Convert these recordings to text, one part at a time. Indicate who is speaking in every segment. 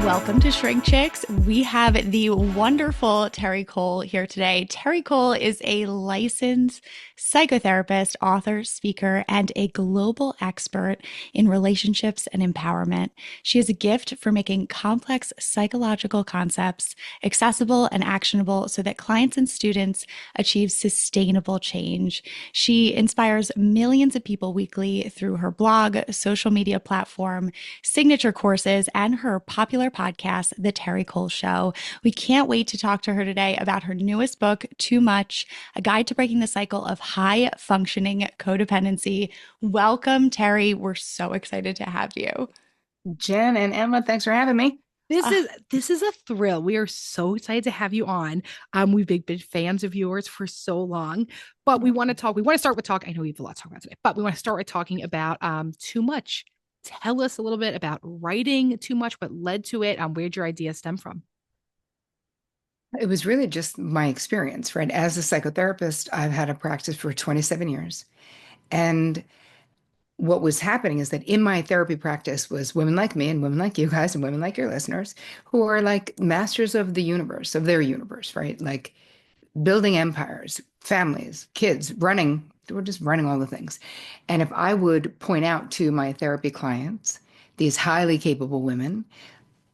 Speaker 1: Welcome to Shrink Chicks. We have the wonderful Terri Cole here today. Terri Cole is a licensed psychotherapist, author, speaker, and a global expert in relationships and empowerment. She has a gift for making complex psychological concepts accessible and actionable so that clients and students achieve sustainable change. She inspires millions of people weekly through her blog, social media platform, signature courses, and her popular podcast, The Terri Cole Show. We can't wait to talk to her today about her newest book, Too Much, A Guide to Breaking the Cycle of High Functioning Codependency. Welcome, Terri. We're so excited to have you.
Speaker 2: Jen and Emma, thanks for having me.
Speaker 3: This is a thrill. We are so excited to have you on. We've been fans of yours for so long, but we want to talk. We want to start with talk. I know we have a lot to talk about today, but we want to start with talking about Too Much. Tell us a little bit about writing Too Much, what led to it, where'd your idea stem from?
Speaker 2: It was really just my experience, right? As a psychotherapist, I've had a practice for 27 years. And what was happening is that in my therapy practice was women like me and women like you guys and women like your listeners who are like masters of the universe, of their universe, right? Like building empires, families, kids, running, we're just running all the things. And if I would point out to my therapy clients, these highly capable women,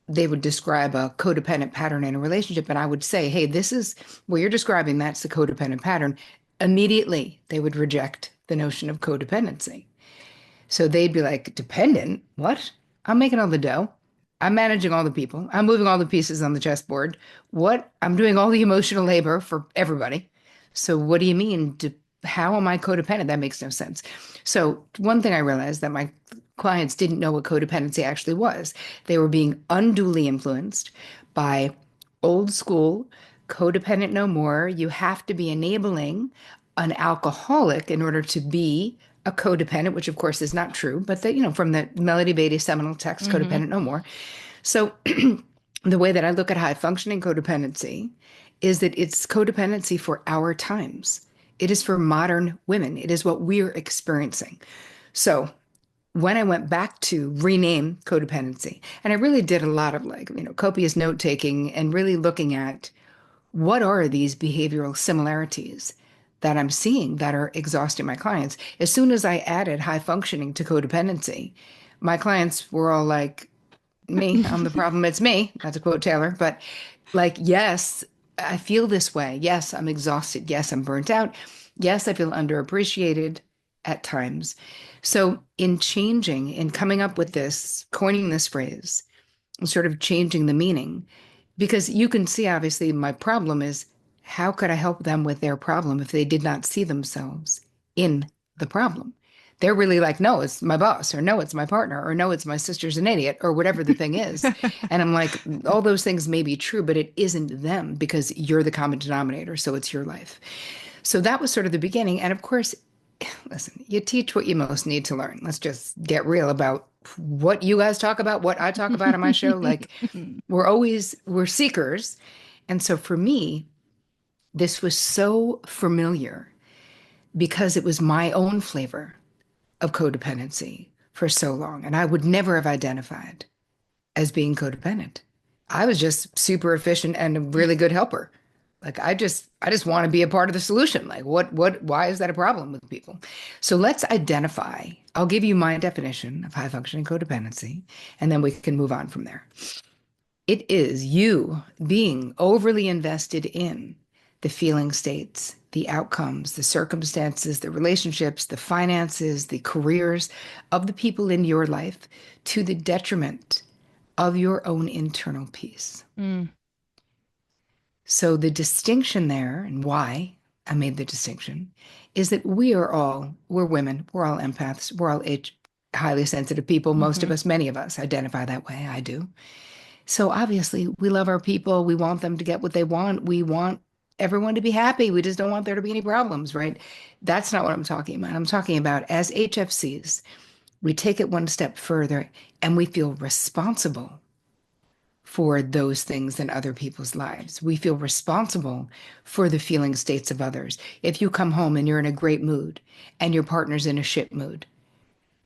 Speaker 2: they would describe a codependent pattern in a relationship. And I would say, hey, this is what you're describing. That's the codependent pattern. Immediately, they would reject the notion of codependency. So they'd be like, dependent? What? I'm making all the dough. I'm managing all the people. I'm moving all the pieces on the chessboard. What? I'm doing all the emotional labor for everybody. So what do you mean? How am I codependent? That makes no sense. So one thing I realized that my clients didn't know what codependency actually was. They were being unduly influenced by old school, codependent no more. You have to be enabling an alcoholic in order to be a codependent, which of course is not true, but that, from the Melody Beattie seminal text, Codependent No More. So the way that I look at high functioning codependency is that it's codependency for our times. It is for modern women. It is what we're experiencing. So when I went back to rename codependency, and I really did a lot of copious note taking and really looking at what are these behavioral similarities that I'm seeing that are exhausting my clients. As soon as I added high functioning to codependency, my clients were all like, me, I'm the problem, it's me. That's a quote Taylor. But like, yes, I feel this way. Yes, I'm exhausted. Yes, I'm burnt out. Yes, I feel underappreciated at times. So in changing, in coming up with this, coining this phrase, and sort of changing the meaning, because you can see, obviously, my problem is how could I help them with their problem if they did not see themselves in the problem? They're really like, no, it's my boss, or no, it's my partner, or no, it's my sister's an idiot, or whatever the thing is. And I'm like, all those things may be true, but it isn't them because you're the common denominator. So it's your life. So that was sort of the beginning. And of course, listen, you teach what you most need to learn. Let's just get real about what you guys talk about, what I talk about on my show. Like we're seekers. And so for me, this was so familiar because it was my own flavor of codependency for so long. And I would never have identified as being codependent. I was just super efficient and a really good helper. Like I just want to be a part of the solution. Like why is that a problem with people? So let's identify. I'll give you my definition of high functioning codependency, and then we can move on from there. It is you being overly invested in the feeling states, the outcomes, the circumstances, the relationships, the finances, the careers of the people in your life to the detriment of your own internal peace. So the distinction there, and why I made the distinction, is that we're women, we're all empaths, we're all highly sensitive people. Most of us, many of us identify that way. I do. So obviously we love our people. We want them to get what they want. We want everyone to be happy. We just don't want there to be any problems, right? That's not what I'm talking about. I'm talking about as HFCs, we take it one step further and we feel responsible for those things in other people's lives. We feel responsible for the feeling states of others. If you come home and you're in a great mood and your partner's in a shit mood,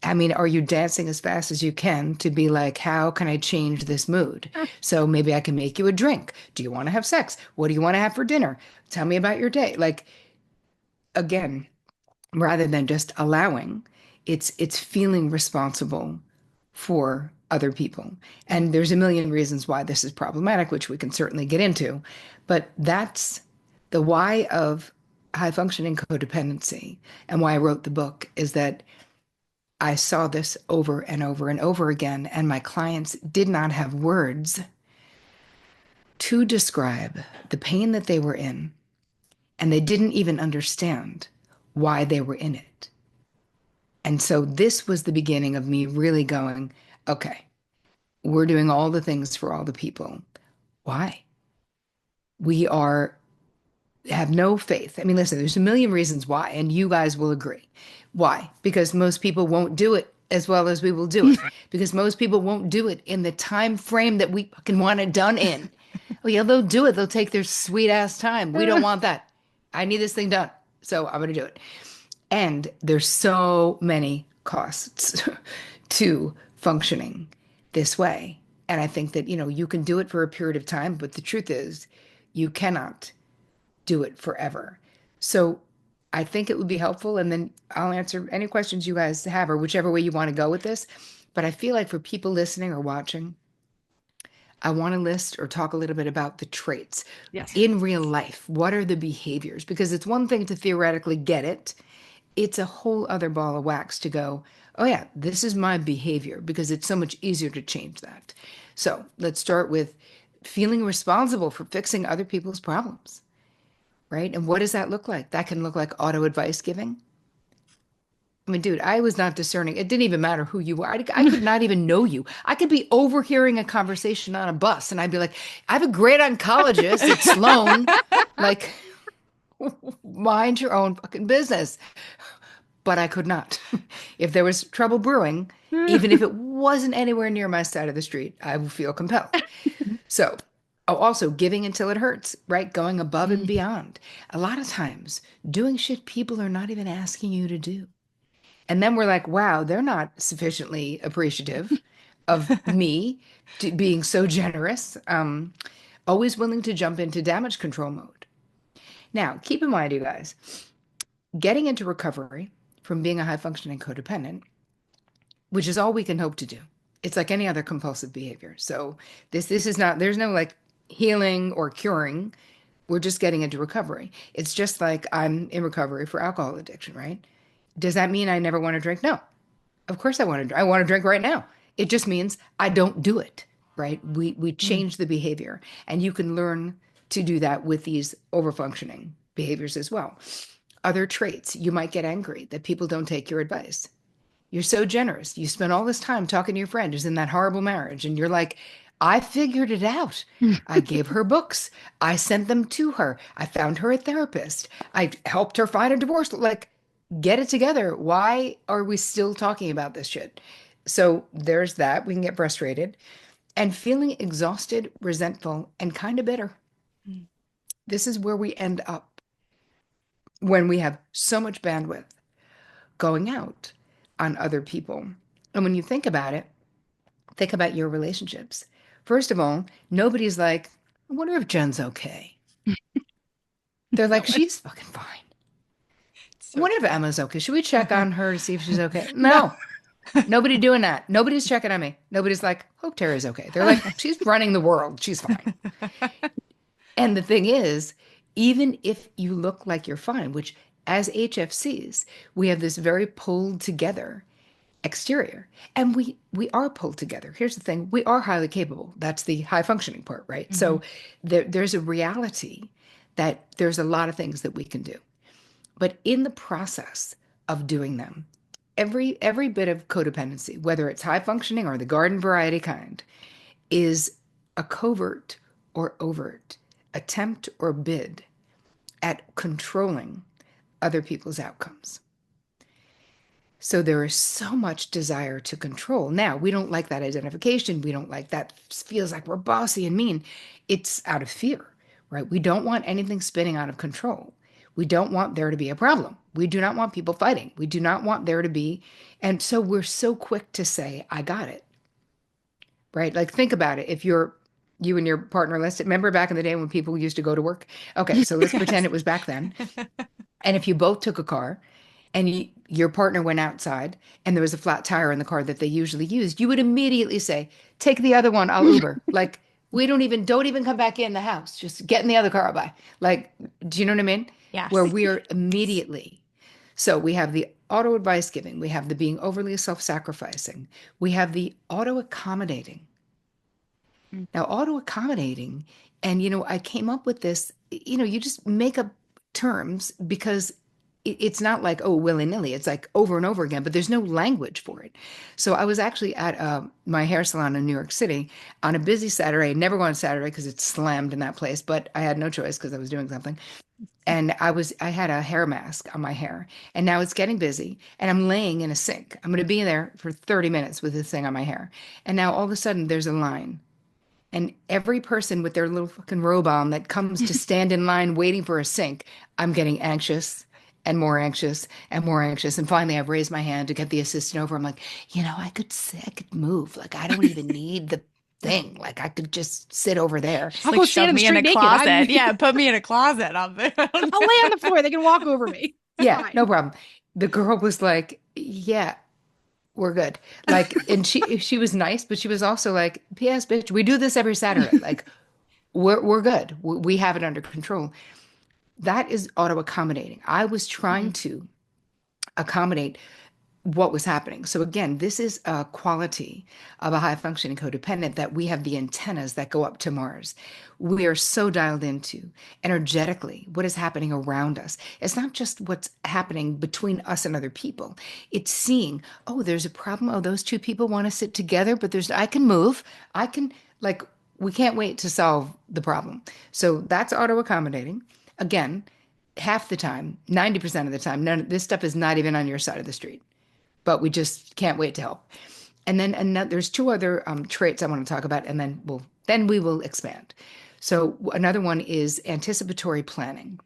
Speaker 2: I mean, are you dancing as fast as you can to be like, how can I change this mood? So maybe I can make you a drink. Do you want to have sex? What do you want to have for dinner? Tell me about your day. Like, again, rather than just allowing, it's feeling responsible for other people. And there's a million reasons why this is problematic, which we can certainly get into. But that's the why of high functioning codependency and why I wrote the book is that I saw this over and over and over again, and my clients did not have words to describe the pain that they were in, and they didn't even understand why they were in it. And so this was the beginning of me really going, okay, we're doing all the things for all the people. Why? We are have no faith. I mean, listen, there's a million reasons why, and you guys will agree. Why? Because most people won't do it as well as we will do it. Because most people won't do it in the time frame that we can want it done in. Oh yeah, they'll do it. They'll take their sweet ass time. We don't want that. I need this thing done. So I'm going to do it. And there's so many costs to functioning this way. And I think that, you can do it for a period of time, but the truth is you cannot do it forever. So I think it would be helpful. And then I'll answer any questions you guys have or whichever way you want to go with this. But I feel like for people listening or watching, I want to list or talk a little bit about the traits
Speaker 3: Yes.
Speaker 2: in real life. What are the behaviors? Because it's one thing to theoretically get it. It's a whole other ball of wax to go, oh yeah, this is my behavior, because it's so much easier to change that. So let's start with feeling responsible for fixing other people's problems, right? And what does that look like? That can look like auto advice giving. I mean, dude, I was not discerning. It didn't even matter who you were. I could not even know you. I could be overhearing a conversation on a bus and I'd be like, I have a great oncologist at Sloan. Like, mind your own fucking business. But I could not. If there was trouble brewing, even if it wasn't anywhere near my side of the street, I would feel compelled. So, also giving until it hurts, right? Going above and beyond. A lot of times, doing shit people are not even asking you to do. And then we're like, wow, they're not sufficiently appreciative of me being so generous. Always willing to jump into damage control mode. Now, keep in mind, you guys, getting into recovery from being a high functioning codependent, which is all we can hope to do. It's like any other compulsive behavior. So this is not, there's no like healing or curing. We're just getting into recovery. It's just like I'm in recovery for alcohol addiction, right? Does that mean I never want to drink? No. Of course I want to. I want to drink right now. It just means I don't do it, right? We change the behavior, and you can learn to do that with these overfunctioning behaviors as well. Other traits, you might get angry that people don't take your advice. You're so generous. You spend all this time talking to your friend who's in that horrible marriage, and you're like, I figured it out. I gave her books. I sent them to her. I found her a therapist. I helped her find a divorce. Like, get it together. Why are we still talking about this shit? So there's that. We can get frustrated and feeling exhausted, resentful, and kind of bitter. This is where we end up when we have so much bandwidth going out on other people. And when you think about it, think about your relationships. First of all, nobody's like, I wonder if Jen's okay. They're like, she's fucking fine. I wonder if Emma's okay. Should we check on her to see if she's okay? No. Nobody doing that. Nobody's checking on me. Nobody's like, hope Terry's okay. They're like, she's running the world. She's fine. And the thing is, even if you look like you're fine, which as HFCs, we have this very pulled together exterior. And we are pulled together. Here's the thing. We are highly capable. That's the high functioning part, right? So there's a reality that there's a lot of things that we can do. But in the process of doing them, every bit of codependency, whether it's high functioning or the garden variety kind, is a covert or overt attempt or bid at controlling other people's outcomes. So there is so much desire to control. Now, we don't like that identification. We don't like that. Feels like we're bossy and mean. It's out of fear, right? We don't want anything spinning out of control. We don't want there to be a problem. We do not want people fighting. We do not want there to be. And so we're so quick to say, I got it, right? Like, think about it. If you and your partner, let's remember back in the day when people used to go to work. Okay, so let's pretend
Speaker 1: Yes.
Speaker 2: it was back then. And if you both took a car and your partner went outside and there was a flat tire in the car that they usually used, you would immediately say, take the other one, I'll Uber. Like, we don't even come back in the house. Just get in the other car, I'll buy. Like, do you know what I mean? Where
Speaker 1: Yes.
Speaker 2: we are immediately. So we have the auto advice giving, we have the being overly self-sacrificing, we have the auto accommodating.
Speaker 1: Mm.
Speaker 2: Now, auto accommodating, and I came up with this, you just make up terms because it's not like, oh, willy-nilly. It's like over and over again, but there's no language for it. So I was actually at my hair salon in New York City on a busy Saturday. Never go on Saturday because it's slammed in that place, but I had no choice because I was doing something. And I had a hair mask on my hair, and now it's getting busy, and I'm laying in a sink. I'm going to be in there for 30 minutes with this thing on my hair. And now all of a sudden there's a line. And every person with their little fucking robe on that comes to stand in line waiting for a sink, I'm getting anxious and more anxious and more anxious. And finally, I've raised my hand to get the assistant over. I'm like, I could move. Like, I don't even need the thing. Like, I could just sit over there.
Speaker 1: Just
Speaker 3: I'll
Speaker 1: like
Speaker 3: go stand
Speaker 1: shove
Speaker 3: in the
Speaker 1: me in
Speaker 3: street
Speaker 1: a
Speaker 3: naked.
Speaker 1: closet. Yeah, put me in a closet. I'll be.
Speaker 3: I'll lay on the floor. They can walk over me.
Speaker 2: Yeah,
Speaker 3: Fine.
Speaker 2: no problem. The girl was like, yeah, we're good. Like, and she was nice, but she was also like, P.S. bitch, we do this every Saturday. Like, we're good. We have it under control. That is auto accommodating. I was trying
Speaker 1: Mhm.
Speaker 2: to accommodate what was happening. So again, this is a quality of a high functioning codependent, that we have the antennas that go up to Mars. We are so dialed into energetically what is happening around us. It's not just what's happening between us and other people. It's seeing, oh, there's a problem. Oh, those two people want to sit together, but I can move. I can, like, we can't wait to solve the problem. So that's auto accommodating. Again, half the time, 90% of the time, this stuff is not even on your side of the street, but we just can't wait to help. And then there's two other traits I want to talk about, and then we will expand. So another one is anticipatory planning.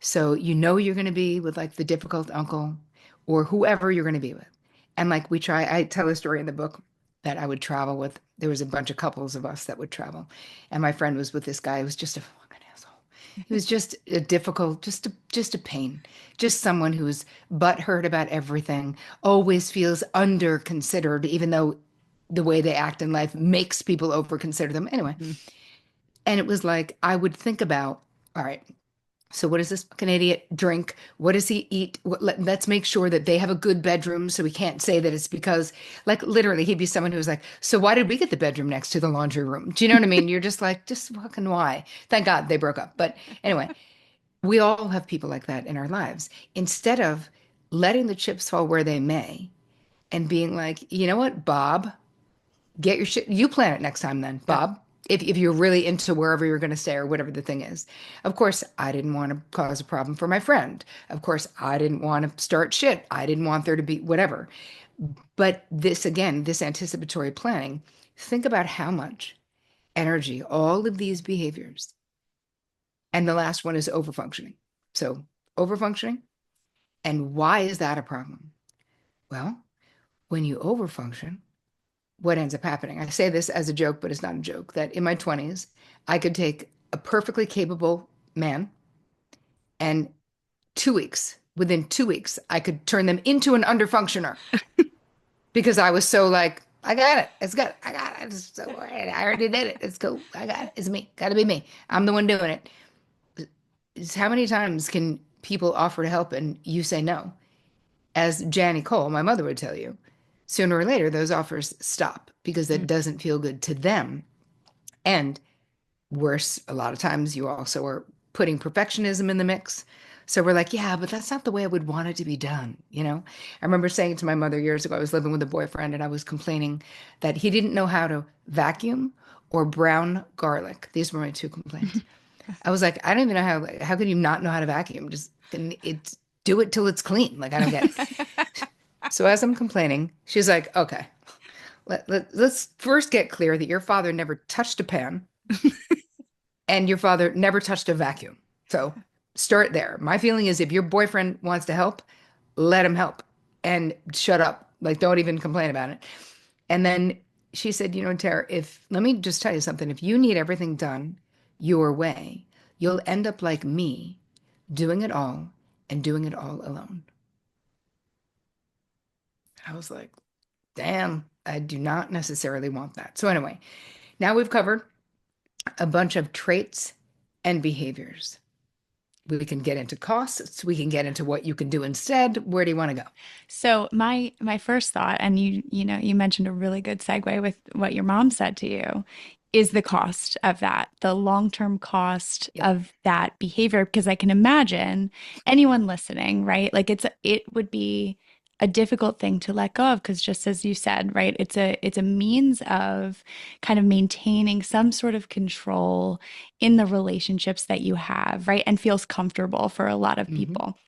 Speaker 2: So you're going to be with like the difficult uncle or whoever you're going to be with. And like I tell a story in the book that I would travel with. There was a bunch of couples of us that would travel. And my friend was with this guy who was just a fucking asshole. He was just a difficult, just a pain. Just someone who's butthurt about everything, always feels under considered, even though the way they act in life makes people over consider them. Anyway.
Speaker 1: Mhm.
Speaker 2: And it was like I would think about, all right, so what does this fucking idiot drink? What does he eat? Let's make sure that they have a good bedroom, so we can't say that it's because, like, literally, he'd be someone who's like, so why did we get the bedroom next to the laundry room? Do you know what I mean? You're just like, just fucking why? Thank God they broke up. But anyway, we all have people like that in our lives. Instead of letting the chips fall where they may and being like, you know what, Bob, get your shit. You plan it next time then,
Speaker 3: Yep.
Speaker 2: Bob. If you're really into wherever you're going to stay or whatever the thing is. Of course, I didn't want to cause a problem for my friend. Of course, I didn't want to start shit. I didn't want there to be whatever. But this, again, this anticipatory planning, think about how much energy all of these behaviors, and the last one is overfunctioning. So, overfunctioning. And why is that a problem? Well, when you overfunction, what ends up happening? I say this as a joke, but it's not a joke, that in my 20s, I could take a perfectly capable man and within 2 weeks, I could turn them into an underfunctioner because I was so like, I got it. It's good. I got it. It's so, I already did it. It's cool. I got it. It's me. Got to be me. I'm the one doing it. It's how many times can people offer to help and you say no? As Janie Cole, my mother would tell you, sooner or later, those offers stop because it
Speaker 1: Mm.
Speaker 2: doesn't feel good to them. And worse, a lot of times you also are putting perfectionism in the mix. So we're like, yeah, but that's not the way I would want it to be done. I remember saying to my mother years ago, I was living with a boyfriend and I was complaining that he didn't know how to vacuum or brown garlic. These were my two complaints. I was like, I don't even know how can you not know how to vacuum? Just do it till it's clean. Like, I don't get it. So as I'm complaining, she's like, okay, let's first get clear that your father never touched a pan and your father never touched a vacuum. So Start there. My feeling is if your boyfriend wants to help, let him help and shut up. Like, don't even complain about it. And then she said, Tara, let me just tell you something. If you need everything done your way, you'll end up like me, doing it all and doing it all alone. I was like, damn, I do not necessarily want that. So, anyway, now we've covered a bunch of traits and behaviors. We can get into costs. We can get into what you can do instead. Where do you want to go?
Speaker 1: So my first thought, and you mentioned a really good segue with what your mom said to you, is the cost of that, the long-term cost
Speaker 2: Yep.
Speaker 1: of that behavior. Because I can imagine anyone listening, right? Like it would be a difficult thing to let go of because just as you said, right, it's a means of kind of maintaining some sort of control in the relationships that you have, right? And feels comfortable for a lot of
Speaker 2: Hmm.
Speaker 1: people.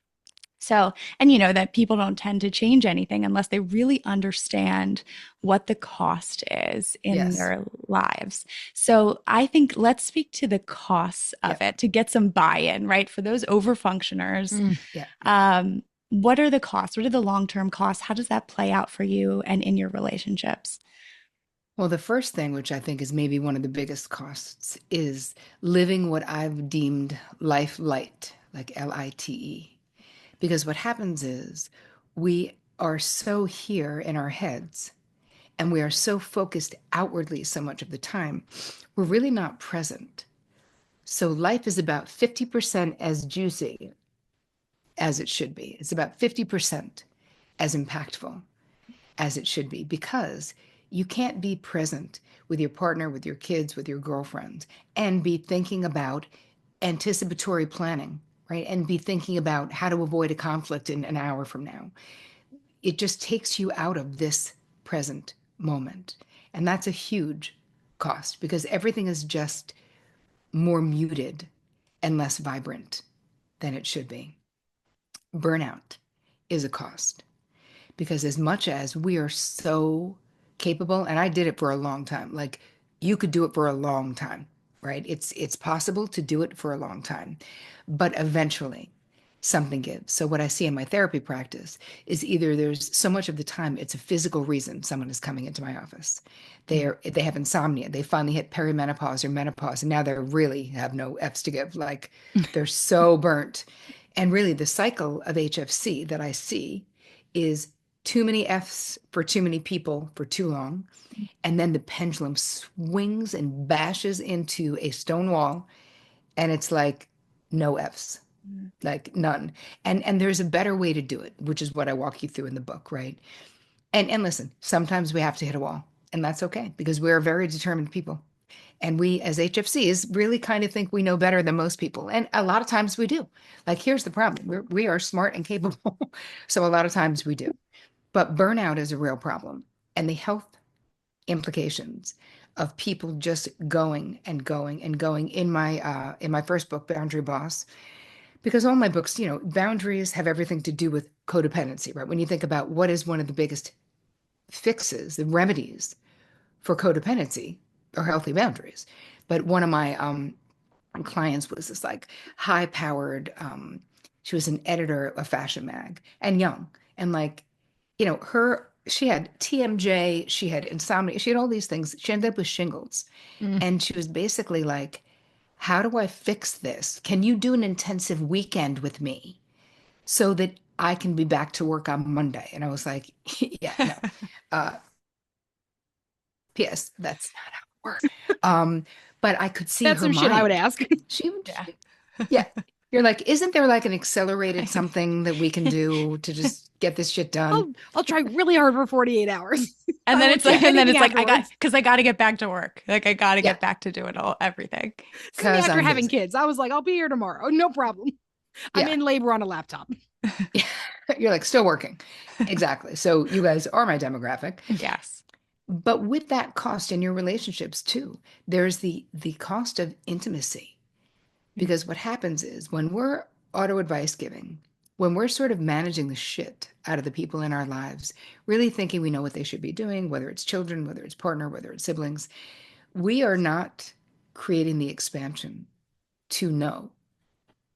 Speaker 1: So, and that people don't tend to change anything unless they really understand what the cost is in
Speaker 2: Yes.
Speaker 1: their lives. So, I think let's speak to the costs of
Speaker 2: Yep.
Speaker 1: it to get some buy-in, right? For those overfunctioners,
Speaker 2: Yeah.
Speaker 1: what are the costs? What are the long-term costs? How does that play out for you and in your relationships?
Speaker 2: Well, the first thing, which I think is maybe one of the biggest costs, is living what I've deemed life light, like LITE. Because what happens is we are so here in our heads and we are so focused outwardly so much of the time, we're really not present. So life is about 50% as juicy as it should be. It's about 50% as impactful as it should be because you can't be present with your partner, with your kids, with your girlfriend, and be thinking about anticipatory planning, right? And be thinking about how to avoid a conflict in an hour from now. It just takes you out of this present moment. And that's a huge cost because everything is just more muted and less vibrant than it should be. Burnout is a cost because as much as we are so capable, and I did it for a long time, like you could do it for a long time, right? It's possible to do it for a long time, but eventually something gives. So what I see in my therapy practice is either there's so much of the time it's a physical reason someone is coming into my office. They have insomnia. They finally hit perimenopause or menopause, and now they really have no F's to give. Like they're so burnt. And really the cycle of HFC that I see is too many F's for too many people for too long. And then the pendulum swings and bashes into a stone wall. And it's like no F's, like none. And there's a better way to do it, which is what I walk you through in the book, right? And listen, sometimes we have to hit a wall, and that's okay because we're very determined people. And we, as HFCs, really kind of think we know better than most people. And a lot of times we do. Like, here's the problem we are smart and capable. So a lot of times we do. But burnout is a real problem. And the health implications of people just going and going and going in my first book, Boundary Boss, because all my books, boundaries have everything to do with codependency, right? When you think about what is one of the biggest fixes, the remedies for codependency or healthy boundaries. But one of my clients was this like high powered, she was an editor of Fashion Mag and young. And like, she had TMJ, she had insomnia, she had all these things. She ended up with shingles.
Speaker 3: Mm.
Speaker 2: And she was basically like, how do I fix this? Can you do an intensive weekend with me so that I can be back to work on Monday? And I was like, yeah, no. Uh, P.S. That's not how it works. But I could see
Speaker 3: That's
Speaker 2: her
Speaker 3: some shit I would
Speaker 2: mind.
Speaker 3: ask.
Speaker 2: She would,
Speaker 1: Yeah.
Speaker 2: yeah. You're like, isn't there like an accelerated something that we can do to just get this shit done?
Speaker 3: I'll try really hard for 48 hours.
Speaker 1: And
Speaker 3: I
Speaker 1: then
Speaker 3: won't
Speaker 1: it's
Speaker 3: take
Speaker 1: like, and then
Speaker 3: anything
Speaker 1: it's like,
Speaker 3: afterwards.
Speaker 1: I got to get back to work. Like, I got to
Speaker 2: Yeah,
Speaker 1: get back to doing everything.
Speaker 3: This is me
Speaker 2: because
Speaker 3: after
Speaker 2: I'm
Speaker 3: having
Speaker 2: busy.
Speaker 3: kids. I was like, I'll be here tomorrow. Oh, no problem. I'm
Speaker 2: Yeah.
Speaker 3: in labor on a laptop.
Speaker 2: You're like, still working. Exactly. So you guys are my demographic.
Speaker 1: Yes.
Speaker 2: But with that cost in your relationships too, there's the cost of intimacy. Because what happens is when we're auto advice giving, when we're sort of managing the shit out of the people in our lives, really thinking we know what they should be doing, whether it's children, whether it's partner, whether it's siblings, we are not creating the expansion to know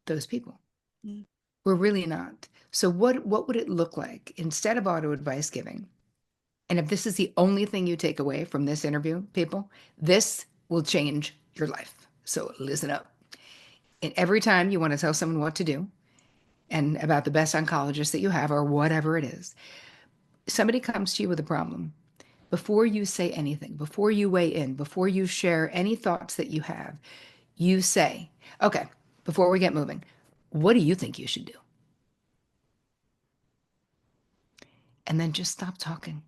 Speaker 2: those people.
Speaker 1: Mm.
Speaker 2: We're really not. So what would it look like instead of auto advice giving? And if this is the only thing you take away from this interview, people, this will change your life. So listen up. And every time you want to tell someone what to do and about the best oncologist that you have or whatever it is, somebody comes to you with a problem. Before you say anything, before you weigh in, before you share any thoughts that you have, you say, okay, before we get moving, what do you think you should do? And then just stop talking.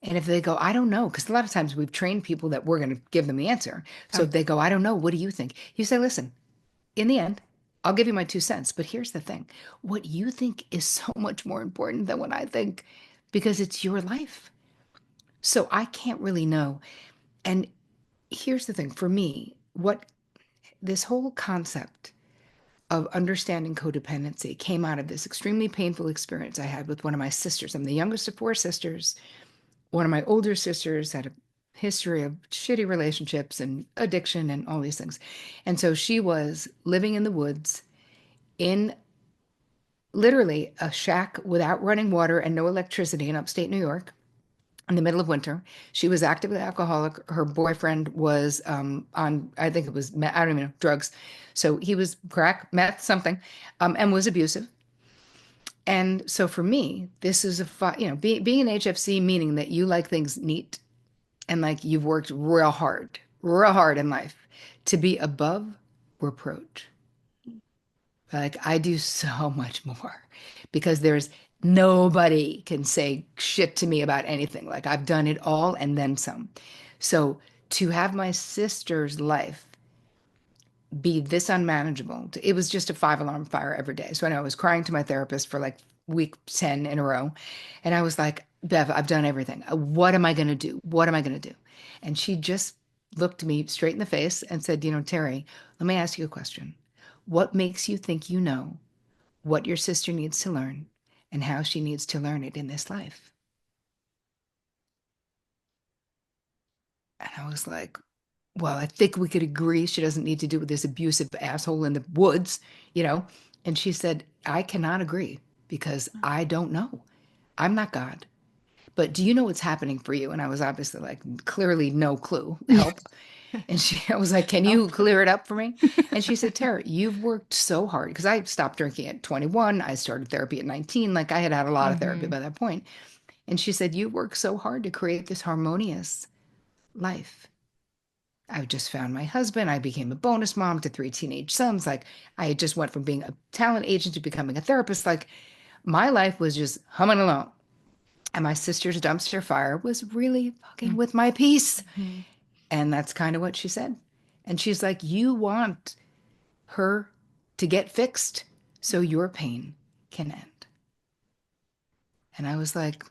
Speaker 2: And if they go, I don't know, because a lot of times we've trained people that we're going to give them the answer. So
Speaker 3: Oh,
Speaker 2: if they go, I don't know, what do you think? You say, listen, in the end, I'll give you my 2 cents. But here's the thing, what you think is so much more important than what I think because it's your life. So I can't really know. And here's the thing for me, what this whole concept of understanding codependency came out of this extremely painful experience I had with one of my sisters. I'm the youngest of 4 sisters. One of my older sisters had a history of shitty relationships and addiction and all these things. And so she was living in the woods in literally a shack without running water and no electricity in upstate New York in the middle of winter. She was actively alcoholic. Her boyfriend was on, I think it was, I don't even know, drugs. So he was crack, meth, something, and was abusive. And so for me, this is being an HFC, meaning that you like things neat and like you've worked real hard in life to be above reproach. Like I do so much more because there's nobody can say shit to me about anything. Like I've done it all and then some. So to have my sister's life be this unmanageable, it was just a 5 alarm fire every day. So I know I was crying to my therapist for like week 10 in a row. And I was like, Bev, I've done everything. What am I going to do? What am I going to do? And she just looked me straight in the face and said, Terri, let me ask you a question. What makes you think you know what your sister needs to learn and how she needs to learn it in this life? And I was like, well, I think we could agree she doesn't need to do with this abusive asshole in the woods, you know? And she said, I cannot agree because I don't know. I'm not God. But do you know what's happening for you? And I was obviously like, clearly no clue.
Speaker 3: yeah.
Speaker 2: Help. And I was like, can you
Speaker 3: Help.
Speaker 2: clear it up for me? And she said, Tara, you've worked so hard because I stopped drinking at 21. I started therapy at 19. Like I had had a lot of therapy
Speaker 3: Hmm.
Speaker 2: by that point. And she said, you worked so hard to create this harmonious life. I just found my husband. I became a bonus mom to 3 teenage sons. Like I just went from being a talent agent to becoming a therapist. Like my life was just humming along. And my sister's dumpster fire was really fucking with my peace.
Speaker 3: Mm-hmm.
Speaker 2: And that's kind of what she said. And she's like, you want her to get fixed so your pain can end. And I was like,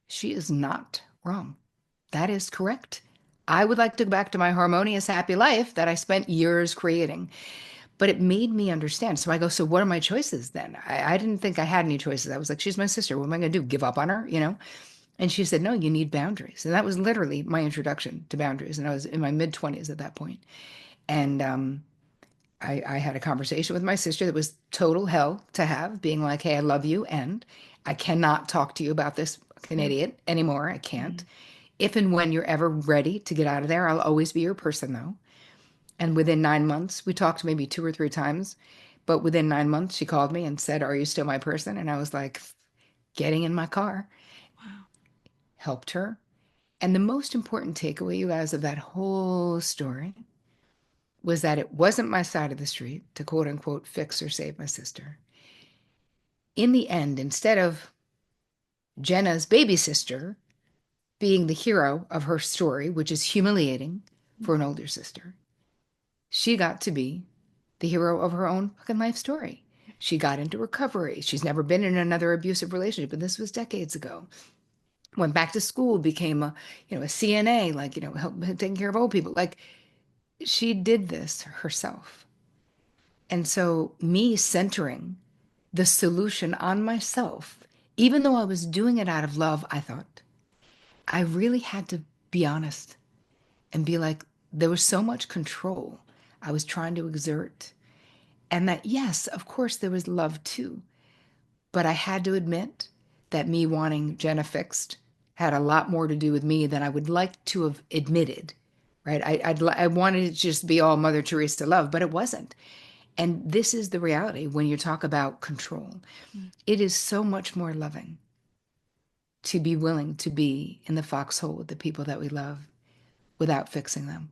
Speaker 2: she is not wrong. That is correct. I would like to go back to my harmonious, happy life that I spent years creating. But it made me understand. So I go, so what are my choices then? I didn't think I had any choices. I was like, she's my sister. What am I going to do? Give up on her? And she said, no, you need boundaries. And that was literally my introduction to boundaries. And I was in my mid 20s at that point. And I had a conversation with my sister that was total hell to have, being like, hey, I love you. And I cannot talk to you about this fucking
Speaker 3: Yep.
Speaker 2: idiot anymore. I can't. If and when you're ever ready to get out of there, I'll always be your person, though. And within 9 months, we talked maybe 2 or 3 times. But within 9 months, she called me and said, are you still my person? And I was like, getting in my car,
Speaker 1: Wow.
Speaker 2: helped her. And the most important takeaway, you guys, of that whole story was that it wasn't my side of the street to quote unquote fix or save my sister. In the end, instead of Jenna's baby sister being the hero of her story, which is humiliating for an older sister, she got to be the hero of her own fucking life story. She got into recovery. She's never been in another abusive relationship, and this was decades ago. Went back to school, became a CNA, like, taking care of old people. Like she did this herself. And so me centering the solution on myself, even though I was doing it out of love, I thought, I really had to be honest and be like, there was so much control I was trying to exert. And that, yes, of course, there was love too. But I had to admit that me wanting Jenna fixed had a lot more to do with me than I would like to have admitted, right? I wanted it to just be all Mother Teresa love, but it wasn't. And this is the reality when you talk about control.
Speaker 1: Mm,
Speaker 2: It is so much more loving to be willing to be in the foxhole with the people that we love without fixing them,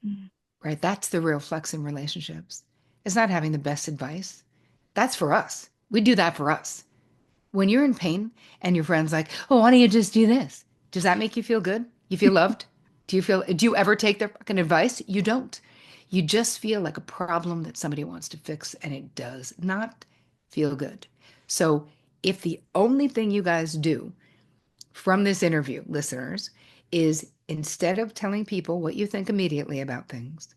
Speaker 1: mm,
Speaker 2: right? That's the real flex in relationships. It's not having the best advice. That's for us. We do that for us. When you're in pain and your friend's like, oh, why don't you just do this? Does that make you feel good? You feel loved? Do you ever take their fucking advice? You don't. You just feel like a problem that somebody wants to fix, and it does not feel good. So if the only thing you guys do from this interview, listeners, is instead of telling people what you think immediately about things,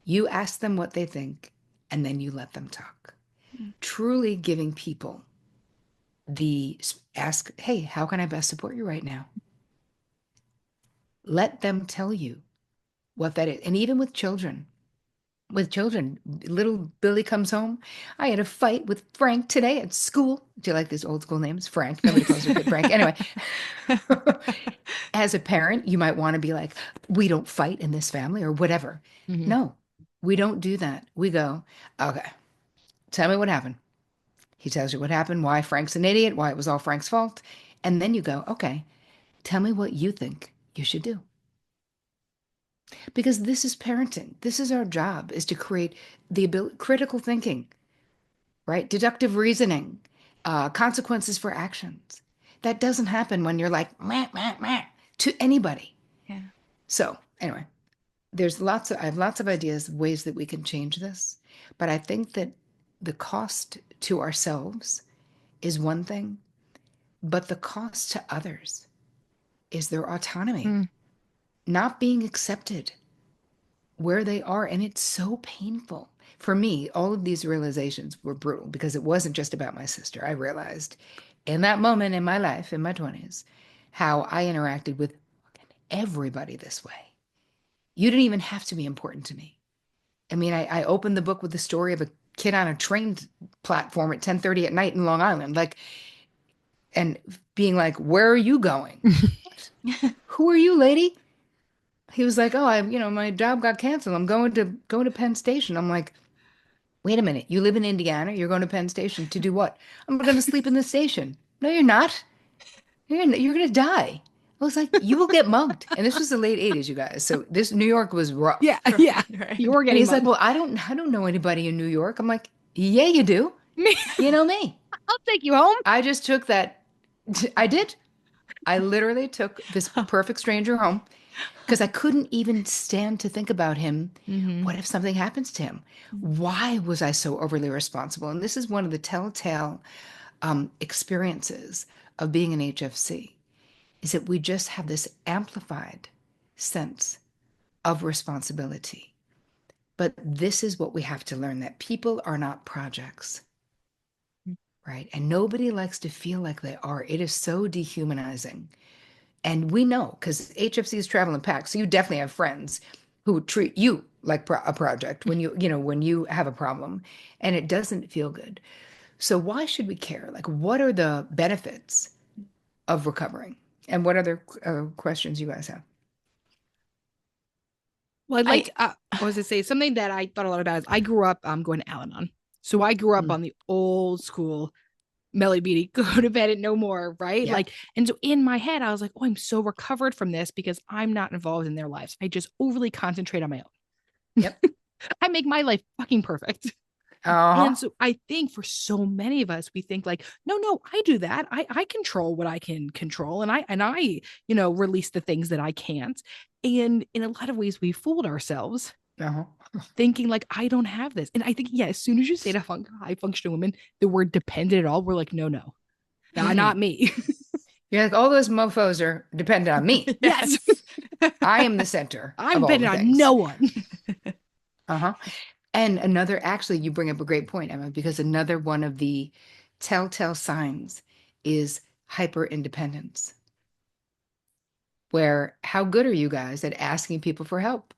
Speaker 2: you ask them what they think and then you let them talk.
Speaker 1: mm,
Speaker 2: Truly giving people the ask, hey, how can I best support you right now? Let them tell you what that is. And even with children, little Billy comes home. I had a fight with Frank today at school. Do you like these old school names? Frank. Nobody calls their kid Frank. Anyway, as a parent, you might want to be like, we don't fight in this family or whatever.
Speaker 3: Mhm.
Speaker 2: No, we don't do that. We go, okay, tell me what happened. He tells you what happened, why Frank's an idiot, why it was all Frank's fault. And then you go, okay, tell me what you think you should do. Because this is parenting. This is our job, is to create the ability, critical thinking, right? Deductive reasoning, consequences for actions. That doesn't happen when you're like, meh, meh, meh, to anybody.
Speaker 1: yeah.
Speaker 2: So anyway, I have lots of ideas, ways that we can change this. But I think that the cost to ourselves is one thing, but the cost to others is their autonomy,
Speaker 3: Mm.
Speaker 2: not being accepted where they are. And it's so painful. For me, all of these realizations were brutal because it wasn't just about my sister. I realized in that moment in my life, in my 20s, how I interacted with everybody this way. You didn't even have to be important to me. I mean, I opened the book with the story of a kid on a train platform at 10:30 at night in Long Island, like, and being like, where are you going? Who are you, lady? He was like, oh, my job got canceled. I'm going to Penn Station. I'm like, wait a minute. You live in Indiana. You're going to Penn Station to do what? I'm going to sleep in the station. No, you're not. You're going to die. I was like, you will get mugged. And this was the late 80s, you guys. So this New York was
Speaker 3: Yeah,
Speaker 2: rough.
Speaker 3: yeah.
Speaker 1: Right, right.
Speaker 3: You were
Speaker 2: And
Speaker 3: getting
Speaker 2: he's like,
Speaker 3: mugged.
Speaker 2: well, I don't know anybody in New York. I'm like, yeah, you do.
Speaker 3: Me,
Speaker 2: You know me.
Speaker 3: I'll take you home.
Speaker 2: I just took that. I did. I literally took this perfect stranger home because I couldn't even stand to think about him.
Speaker 3: Hmm.
Speaker 2: What if something happens to him? Why was I so overly responsible? And this is one of the telltale experiences of being an HFC, is that we just have this amplified sense of responsibility. But this is what we have to learn, that people are not projects, right? And nobody likes to feel like they are. It is so dehumanizing. And we know because HFCs travel in packs. So you definitely have friends who treat you like a project when you have a problem and it doesn't feel good. So why should we care? Like, what are the benefits of recovering? And what other questions you guys have?
Speaker 3: Well, I'd
Speaker 1: I
Speaker 3: like, what was to say something that I thought a lot about is I grew up going to Al-Anon. So I grew up
Speaker 2: Mm,
Speaker 3: on the old school Melly Beatty, go to bed and no more, right?
Speaker 2: yeah.
Speaker 3: Like, and so in my head, I was like, oh, I'm so recovered from this because I'm not involved in their lives. I just overly concentrate on my own.
Speaker 2: Yep.
Speaker 3: I make my life fucking perfect.
Speaker 2: Uh-huh.
Speaker 3: And so I think for so many of us, we think like, no, no, I do that. I control what I can control, and I release the things that I can't. And in a lot of ways, we fooled ourselves
Speaker 2: Uh-huh.
Speaker 3: thinking like I don't have this. And I think, yeah, as soon as you say to high functioning women the word dependent at all, we're like, no, no,
Speaker 2: Mm-mm.
Speaker 3: not me.
Speaker 2: You're like, all those mofos are dependent on me.
Speaker 3: Yes,
Speaker 1: yes.
Speaker 2: I am the center
Speaker 3: I'm
Speaker 2: of all the
Speaker 3: dependent on
Speaker 2: things.
Speaker 3: no one.
Speaker 2: Uh-huh. And actually, you bring up a great point, Emma, because another one of the telltale signs is hyper independence, where how good are you guys at asking people for help?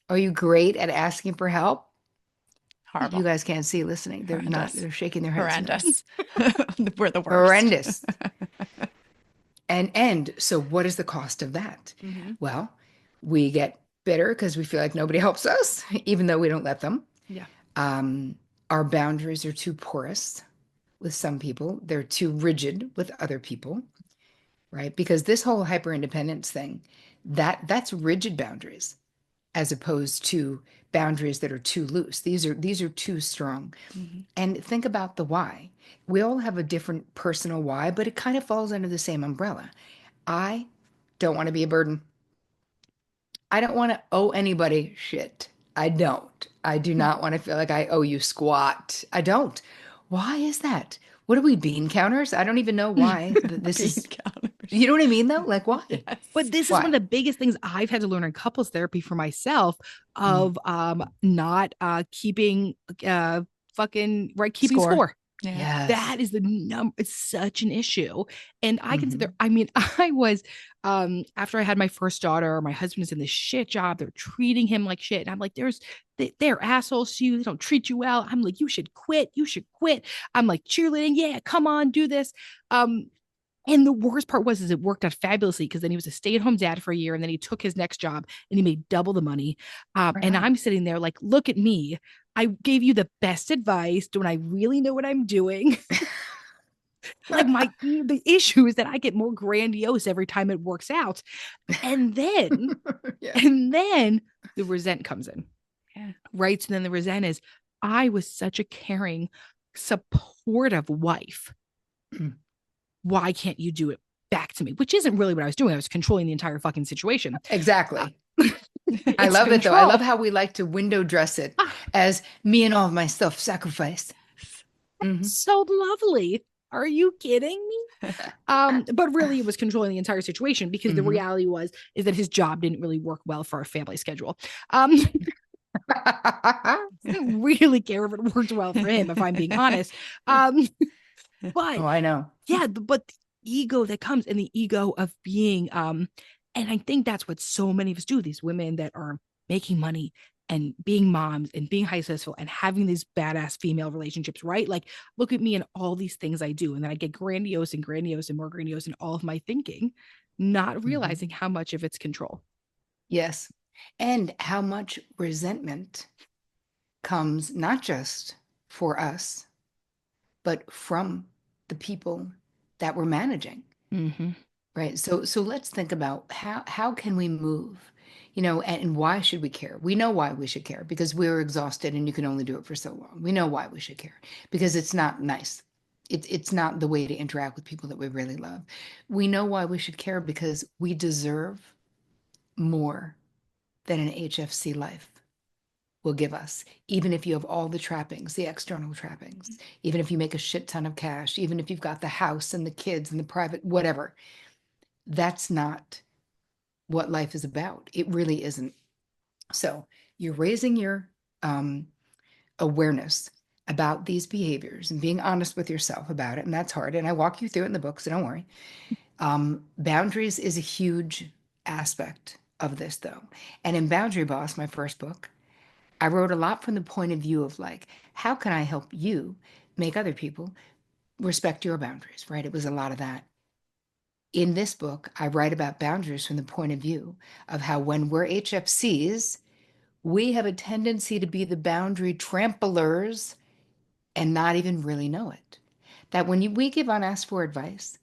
Speaker 2: Are you great at asking for help? You
Speaker 1: Horrible.
Speaker 2: guys can't see listening. They're not,
Speaker 1: Horrendous.
Speaker 2: they're shaking their heads no.
Speaker 1: Horrendous. We're the worst.
Speaker 2: Horrendous. And so what is the cost of that?
Speaker 3: Mhm.
Speaker 2: Well, we get bitter because we feel like nobody helps us, even though we don't let them.
Speaker 3: Yeah.
Speaker 2: Our boundaries are too porous with some people. They're too rigid with other people, right? Because this whole hyper independence thing, that's rigid boundaries as opposed to boundaries that are too loose. These are too strong.
Speaker 3: Mhm.
Speaker 2: And think about the why. We all have a different personal why, but it kind of falls under the same umbrella. I don't want to be a burden. I don't want to owe anybody shit. I don't. I do not want to feel like I owe you squat. I don't. Why is that? What are we, bean counters? I don't even know why this
Speaker 1: Bean
Speaker 2: is.
Speaker 1: counters.
Speaker 2: You know what I mean, though? Like, why?
Speaker 1: Yes.
Speaker 3: But this is
Speaker 2: Why?
Speaker 3: one of the biggest things I've had to learn in couples therapy for myself
Speaker 2: Mm.
Speaker 3: of not keeping fucking right keeping
Speaker 1: Score.
Speaker 3: score.
Speaker 1: Yeah.
Speaker 2: Yes.
Speaker 3: That is the number. It's such an issue. And I can sit
Speaker 2: Mhm.
Speaker 3: there. I mean, I was after I had my first daughter, my husband is in this shit job. They're treating him like shit. And I'm like, they're assholes to you. They don't treat you well. I'm like, you should quit. You should quit. I'm like cheerleading. Yeah, come on, do this. And the worst part was it worked out fabulously because then he was a stay-at-home dad for a year and then he took his next job and he made double the money. And
Speaker 2: on.
Speaker 3: I'm sitting there like, look at me. I gave you the best advice. Don't I really know what I'm doing? Like the issue is that I get more grandiose every time it works out. And then,
Speaker 2: Yeah.
Speaker 3: and then the resent comes in.
Speaker 1: Yeah.
Speaker 3: Right. So then the resent is I was such a caring, supportive wife.
Speaker 2: Mm.
Speaker 3: Why can't you do it back to me? Which isn't really what I was doing. I was controlling the entire fucking situation.
Speaker 2: Exactly. I
Speaker 3: It's
Speaker 2: love it, though. I
Speaker 3: control.
Speaker 2: love how we like to window dress it as me and all of my self-sacrifice. Mhm.
Speaker 3: So lovely. Are you kidding me? But really it was controlling the entire situation because the
Speaker 2: Mhm.
Speaker 3: reality is that his job didn't really work well for our family schedule. Didn't really care if it worked well for him, if I'm being honest. But
Speaker 2: Oh, I know.
Speaker 3: yeah, but the ego that comes and the ego of being and I think that's what so many of us do, these women that are making money and being moms and being high successful and having these badass female relationships, right? Like, look at me and all these things I do. And then I get grandiose and grandiose and more grandiose in all of my thinking, not realizing how much of it's control.
Speaker 2: Yes. And how much resentment comes not just for us, but from the people that we're managing.
Speaker 3: Mm-hmm.
Speaker 2: Right. So let's think about how can we move, and why should we care? We know why we should care because we're exhausted and you can only do it for so long. We know why we should care because it's not nice. It's not the way to interact with people that we really love. We know why we should care because we deserve more than an HFC life will give us, even if you have all the trappings, the external trappings, even if you make a shit ton of cash, even if you've got the house and the kids and the private, whatever. That's not what life is about. It really isn't. So you're raising your awareness about these behaviors and being honest with yourself about it. And that's hard. And I walk you through it in the book, so don't worry. Boundaries is a huge aspect of this, though. And in Boundary Boss, my first book, I wrote a lot from the point of view of like, how can I help you make other people respect your boundaries, right? It was a lot of that. In this book, I write about boundaries from the point of view of how when we're HFCs, we have a tendency to be the boundary tramplers and not even really know it. That when we give unasked for advice,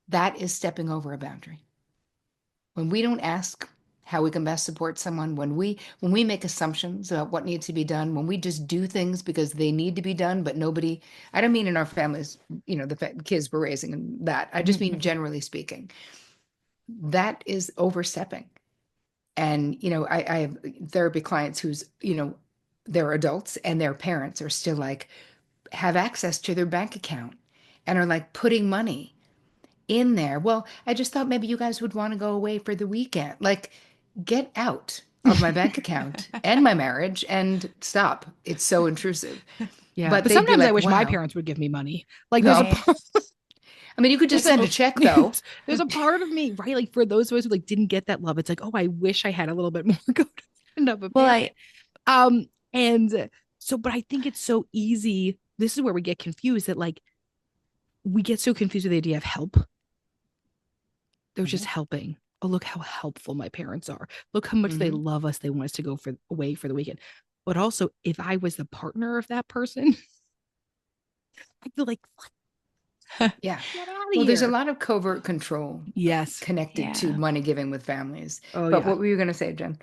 Speaker 2: that is stepping over a boundary. When we don't ask how we can best support someone, when we make assumptions about what needs to be done, when we just do things because they need to be done, but nobody, I don't mean in our families, the kids we're raising and that, I just mean generally speaking, that is overstepping. And, I have therapy clients who's, they're adults and their parents are still like, have access to their bank account and are like putting money in there. Well, I just thought maybe you guys would want to go away for the weekend. Like, get out of my bank account and my marriage and stop. It's so intrusive.
Speaker 3: Yeah.
Speaker 2: But
Speaker 3: But
Speaker 2: they'd be
Speaker 3: sometimes I
Speaker 2: like,
Speaker 3: wish my
Speaker 2: wow.
Speaker 3: parents would give me money. Like
Speaker 2: No.
Speaker 3: there's a
Speaker 2: I mean, you could just send a check though.
Speaker 3: There's a part of me, right? Like for those of us who like didn't get that love, it's like, oh, I wish I had a little bit more codependent of a
Speaker 1: Well,
Speaker 3: parent. And So, but I think it's so easy. This is where we get confused, that like we get so confused with the idea of help. They're just helping. Oh, look how helpful my parents are. Look how much they love us. They want us to go away for the weekend. But also, if I was the partner of that person, I'd be like, what?
Speaker 2: Yeah.
Speaker 3: Get out of
Speaker 2: Well, there's a
Speaker 3: here.
Speaker 2: lot of covert control
Speaker 3: Yes.
Speaker 2: connected to
Speaker 1: Yeah.
Speaker 2: money giving with families.
Speaker 3: Oh,
Speaker 2: But
Speaker 3: yeah.
Speaker 2: what were you going to say, Jen?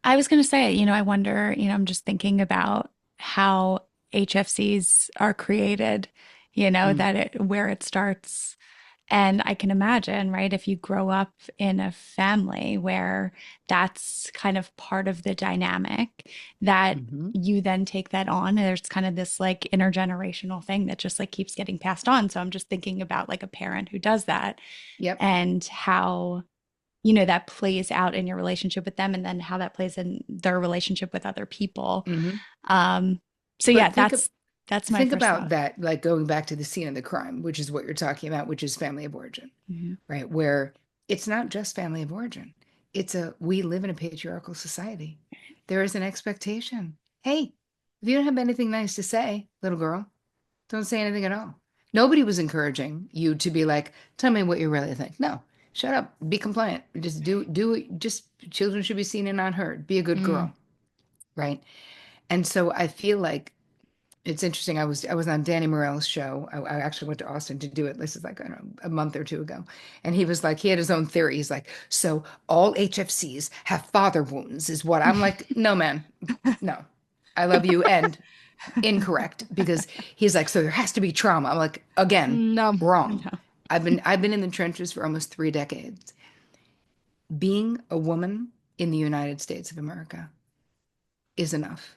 Speaker 1: I was going to say, I wonder, I'm just thinking about how HFCs are created,
Speaker 2: Mm,
Speaker 1: that where it starts. And I can imagine, right, if you grow up in a family where that's kind of part of the dynamic, that
Speaker 2: hmm
Speaker 1: you then take that on. And there's kind of this like intergenerational thing that just like keeps getting passed on. So I'm just thinking about like a parent who does that
Speaker 2: Yep.
Speaker 1: and how that plays out in your relationship with them and then how that plays in their relationship with other people.
Speaker 2: hmm
Speaker 1: Um, so yeah,
Speaker 2: But
Speaker 1: that's my
Speaker 2: think
Speaker 1: first
Speaker 2: about
Speaker 1: thought.
Speaker 2: that, like going back to the scene of the crime, which is what you're talking about, which is family of origin,
Speaker 1: Mhm.
Speaker 2: right? Where it's not just family of origin. We live in a patriarchal society. There is an expectation. Hey, if you don't have anything nice to say, little girl, don't say anything at all. Nobody was encouraging you to be like, tell me what you really think. No, shut up, be compliant. Just do it. Just children should be seen and not heard. Be a good
Speaker 3: Mm.
Speaker 2: girl, right? And so I feel like it's interesting. I was on Danny Morel's show. I actually went to Austin to do it. This is like, I don't know, a month or two ago. And he was like, he had his own theory. He's like, so all HFCs have father wounds, is what I'm like, no, man, no. I love you. And incorrect, because he's like, so there has to be trauma. I'm like, again,
Speaker 3: No.
Speaker 2: wrong.
Speaker 1: No.
Speaker 2: I've been in the trenches for almost 3 decades. Being a woman in the United States of America is enough.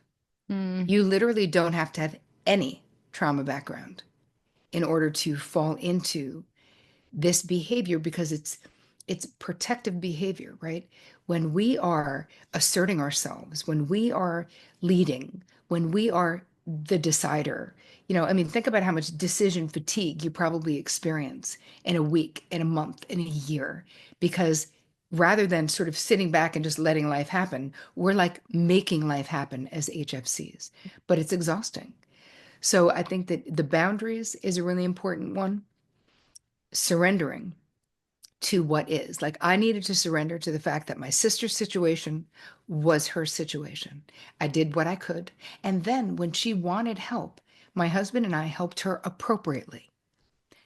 Speaker 3: Mm.
Speaker 2: You literally don't have to have any trauma background in order to fall into this behavior, because it's protective behavior, right? When we are asserting ourselves, when we are leading, when we are the decider, I mean, think about how much decision fatigue you probably experience in a week, in a month, in a year, because rather than sort of sitting back and just letting life happen, we're like making life happen as HFCs, but it's exhausting. So I think that the boundaries is a really important one. Surrendering to what is. Like, I needed to surrender to the fact that my sister's situation was her situation. I did what I could. And then when she wanted help, my husband and I helped her appropriately,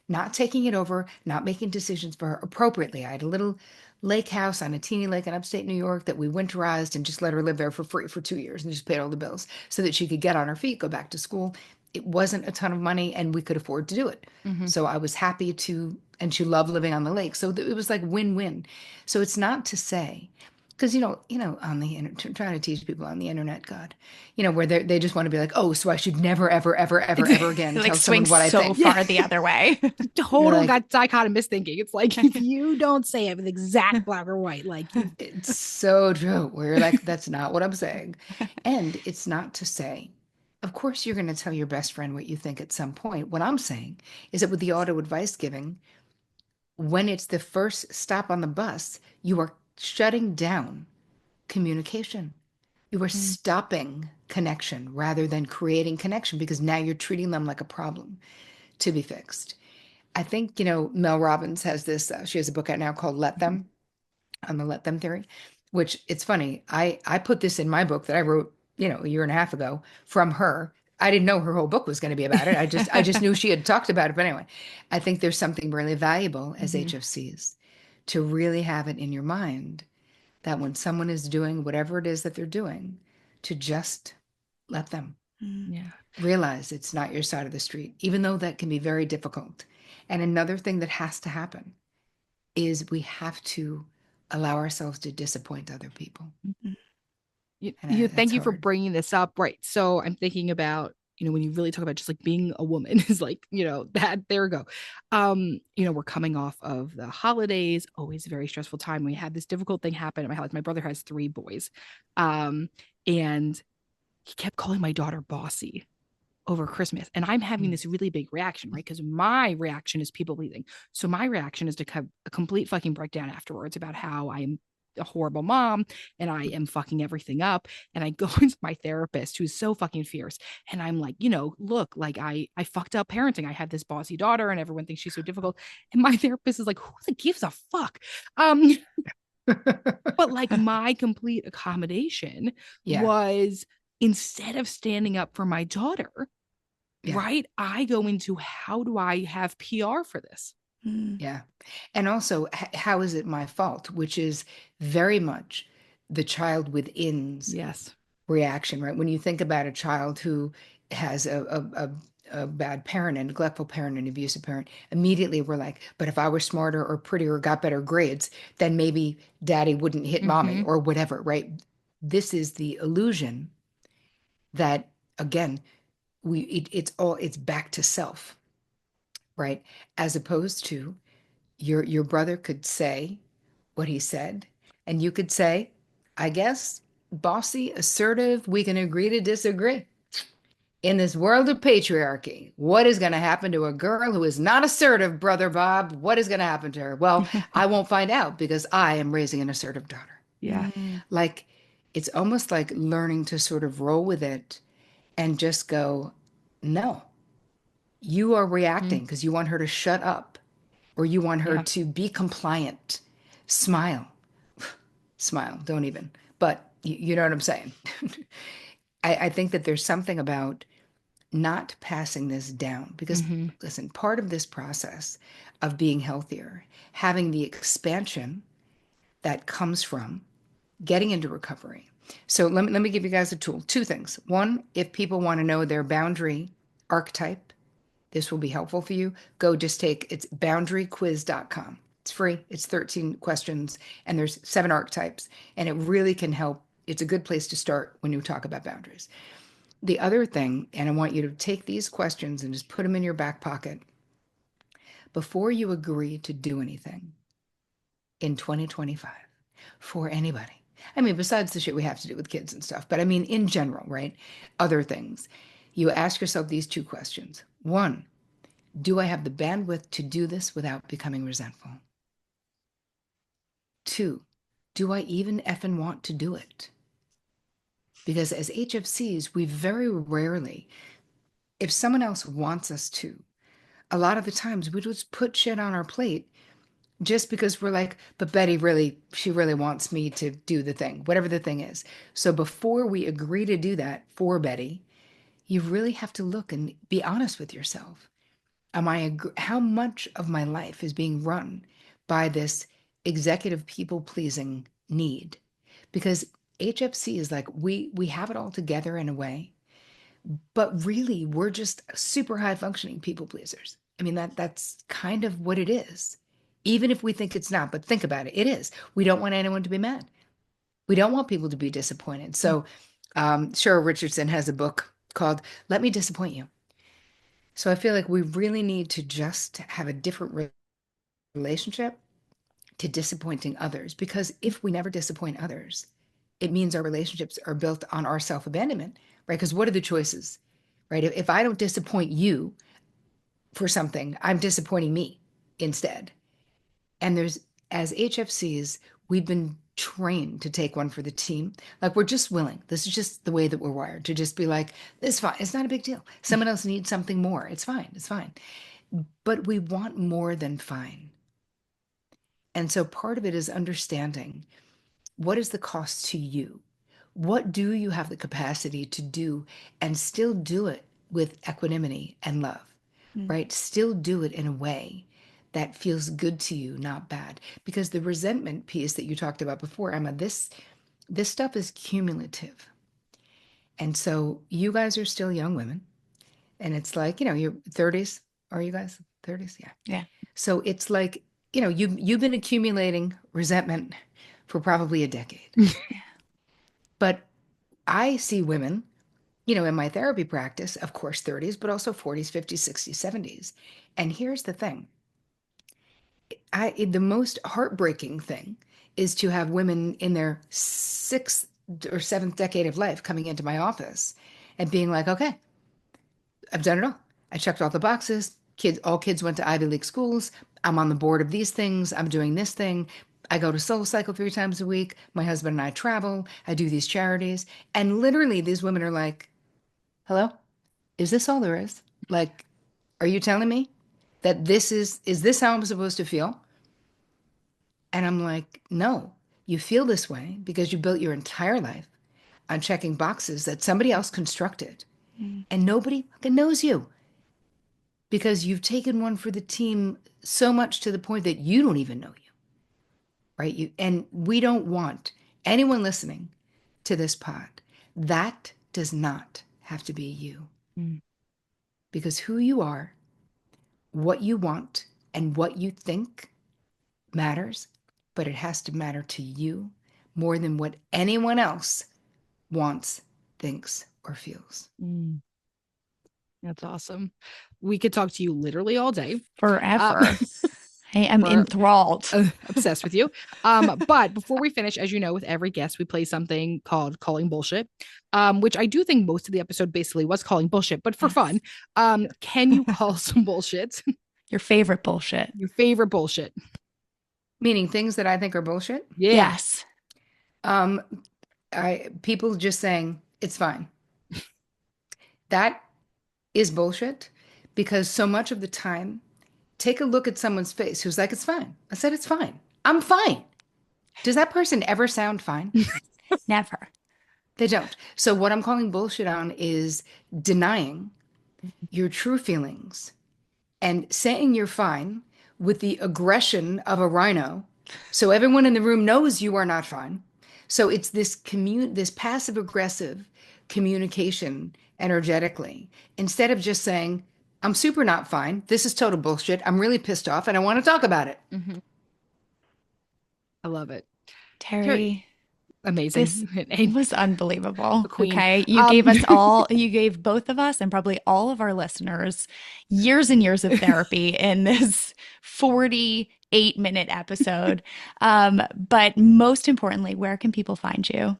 Speaker 2: not taking it over, not making decisions for her, appropriately. I had a little lake house on a teeny lake in upstate New York that we winterized and just let her live there for free for 2 years and just paid all the bills so that she could get on her feet, go back to school. It wasn't a ton of money and we could afford to do it.
Speaker 3: Mm-hmm.
Speaker 2: So I was happy to, and she loved living on the lake. So it was like win-win. So it's not to say, because on the internet, trying to teach people on the internet, God, where they just want to be like, oh, so I should never, ever, ever, ever, ever again
Speaker 1: Like
Speaker 2: tell
Speaker 1: swing
Speaker 2: someone what I
Speaker 1: so
Speaker 2: think.
Speaker 3: Yeah.
Speaker 1: far the other way.
Speaker 2: You're
Speaker 3: Total
Speaker 2: like,
Speaker 3: got dichotomous thinking. It's like, if you don't say it with exact black or white, like you.
Speaker 2: it's so true. Where you're like, that's not what I'm saying. And it's not to say, of course, you're going to tell your best friend what you think at some point. What I'm saying is that with the auto advice giving, when it's the first stop on the bus, you are shutting down communication. You are
Speaker 3: Mm.
Speaker 2: stopping connection rather than creating connection, because now you're treating them like a problem to be fixed. I think, Mel Robbins has this, she has a book out now called Let Them, on the Let Them theory, which it's funny. I put this in my book that I wrote, a year and a half ago from her. I didn't know her whole book was going to be about it. I just knew she had talked about it. But anyway, I think there's something really valuable as
Speaker 3: Mhm.
Speaker 2: HFCs to really have it in your mind that when someone is doing whatever it is that they're doing, to just let them
Speaker 1: Mm.
Speaker 3: Yeah.
Speaker 2: realize it's not your side of the street, even though that can be very difficult. And another thing that has to happen is we have to allow ourselves to disappoint other people.
Speaker 1: Mhm.
Speaker 2: And
Speaker 3: Thank
Speaker 2: that's
Speaker 3: you for
Speaker 2: hard.
Speaker 3: bringing this up. Right. So I'm thinking about, when you really talk about just like being a woman is like, that there we go. We're coming off of the holidays, always a very stressful time. We had this difficult thing happen in my house. My brother has 3 boys. And he kept calling my daughter bossy over Christmas. And I'm having
Speaker 2: Mm.
Speaker 3: this really big reaction, right? Because my reaction is people pleasing. So my reaction is to have a complete fucking breakdown afterwards about how I'm a horrible mom and I am fucking everything up. And I go into my therapist who's so fucking fierce. And I'm like, look, like I fucked up parenting. I had this bossy daughter and everyone thinks she's so difficult. And my therapist is like, who the gives a fuck? Um, but like my complete accommodation
Speaker 2: Yeah.
Speaker 3: was instead of standing up for my daughter,
Speaker 2: Yeah.
Speaker 3: right? I go into how do I have PR for this?
Speaker 1: Mm.
Speaker 2: Yeah. And also, how is it my fault? Which is very much the child within's
Speaker 3: Yes.
Speaker 2: reaction, right? When you think about a child who has a bad parent, a neglectful parent, an abusive parent, immediately we're like, but if I were smarter or prettier or got better grades, then maybe daddy wouldn't hit mommy
Speaker 3: Mm-hmm.
Speaker 2: or whatever, right? This is the illusion that, again, it's back to self, right? As opposed to your brother could say what he said, and you could say, I guess, bossy, assertive, we can agree to disagree. In this world of patriarchy, what is going to happen to a girl who is not assertive, Brother Bob? What is going to happen to her? Well, I won't find out because I am raising an assertive daughter.
Speaker 3: Yeah.
Speaker 1: Mm.
Speaker 2: Like, it's almost like learning to sort of roll with it and just go, no, you are
Speaker 3: Mm-hmm.
Speaker 2: reacting because you want her to shut up or you want her
Speaker 3: Yeah.
Speaker 2: to be compliant. Smile, smile, don't even. But you know what I'm saying? I think that there's something about not passing this down because,
Speaker 3: Mm-hmm.
Speaker 2: listen, part of this process of being healthier, having the expansion that comes from getting into recovery. So let me give you guys a tool. Two things. One, if people want to know their boundary archetype, this will be helpful for you. Go just take it's boundaryquiz.com. It's free. It's 13 questions and there's 7 archetypes and it really can help. It's a good place to start when you talk about boundaries. The other thing, and I want you to take these questions and just put them in your back pocket before you agree to do anything in 2025 for anybody. I mean, besides the shit we have to do with kids and stuff, but I mean, in general, right? Other things. You ask yourself these 2 questions. One, do I have the bandwidth to do this without becoming resentful? 2, do I even effing want to do it? Because as HFCs, we very rarely, if someone else wants us to, a lot of the times we just put shit on our plate just because we're like, but Betty really, she really wants me to do the thing, whatever the thing is. So before we agree to do that for Betty, you really have to look and be honest with yourself. How much of my life is being run by this executive people pleasing need? Because HFC is like we have it all together in a way, but really we're just super high functioning people pleasers. I mean that's kind of what it is. Even if we think it's not, but think about it, it is. We don't want anyone to be mad. We don't want people to be disappointed. So Cheryl Richardson has a book called Let Me Disappoint You. So I feel like we really need to just have a different relationship to disappointing others because if we never disappoint others, it means our relationships are built on our self-abandonment, right? Because what are the choices, right? If I don't disappoint you for something, I'm disappointing me instead. And as HFCs, we've been trained to take one for the team. Like we're just willing. This is just the way that we're wired to just be like, it's fine. It's not a big deal. Someone else needs something more. It's fine. It's fine. But we want more than fine. And so part of it is understanding what is the cost to you? What do you have the capacity to do and still do it with equanimity and love,
Speaker 1: Mm.
Speaker 2: right? Still do it in a way that feels good to you, not bad. Because the resentment piece that you talked about before, Emma, this stuff is cumulative. And so you guys are still young women. And it's like, your 30s. Are you guys 30s? Yeah.
Speaker 1: Yeah.
Speaker 2: So it's like, you've been accumulating resentment for probably a decade. But I see women, in my therapy practice, of course, 30s, but also 40s, 50s, 60s, 70s. And here's the thing. The most heartbreaking thing is to have women in their 6th or 7th decade of life coming into my office and being like, okay, I've done it all. I checked all the boxes. All kids went to Ivy League schools. I'm on the board of these things. I'm doing this thing. I go to Soul Cycle 3 times a week. My husband and I travel. I do these charities. And literally, these women are like, hello? Is this all there is? Like, are you telling me that is this how I'm supposed to feel? And I'm like, no, you feel this way because you built your entire life on checking boxes that somebody else constructed
Speaker 1: Mm.
Speaker 2: and nobody fucking knows you because you've taken one for the team so much to the point that you don't even know you, right? And we don't want anyone listening to this pod. That does not have to be you
Speaker 1: Mm.
Speaker 2: because who you are, what you want, and what you think matters, but it has to matter to you more than what anyone else wants, thinks, or feels.
Speaker 3: Mm. That's awesome. We could talk to you literally all day.
Speaker 1: Forever. I am
Speaker 3: We're
Speaker 1: enthralled.
Speaker 3: obsessed with you. But before we finish, as you know, with every guest, we play something called Calling Bullshit, which I do think most of the episode basically was calling bullshit, but for
Speaker 1: Yes.
Speaker 3: fun, can you call some bullshit?
Speaker 1: Your favorite bullshit.
Speaker 3: Your favorite bullshit.
Speaker 2: Meaning things that I think are bullshit.
Speaker 3: Yeah.
Speaker 1: Yes.
Speaker 2: People just saying it's fine. That is bullshit because so much of the time, take a look at someone's face who's like, it's fine. I said, it's fine. I'm fine. Does that person ever sound fine?
Speaker 1: Never.
Speaker 2: They don't. So what I'm calling bullshit on is denying your true feelings and saying you're fine with the aggression of a rhino. So everyone in the room knows you are not fine. So it's this passive aggressive communication energetically instead of just saying, I'm super not fine. This is total bullshit. I'm really pissed off and I want to talk about it.
Speaker 3: Mm-hmm. I love it.
Speaker 1: Terri,
Speaker 3: Amazing.
Speaker 1: this was unbelievable.
Speaker 3: Queen.
Speaker 1: Okay. You gave both of us and probably all of our listeners years and years of therapy in this 48-minute episode. But most importantly, where can people find you?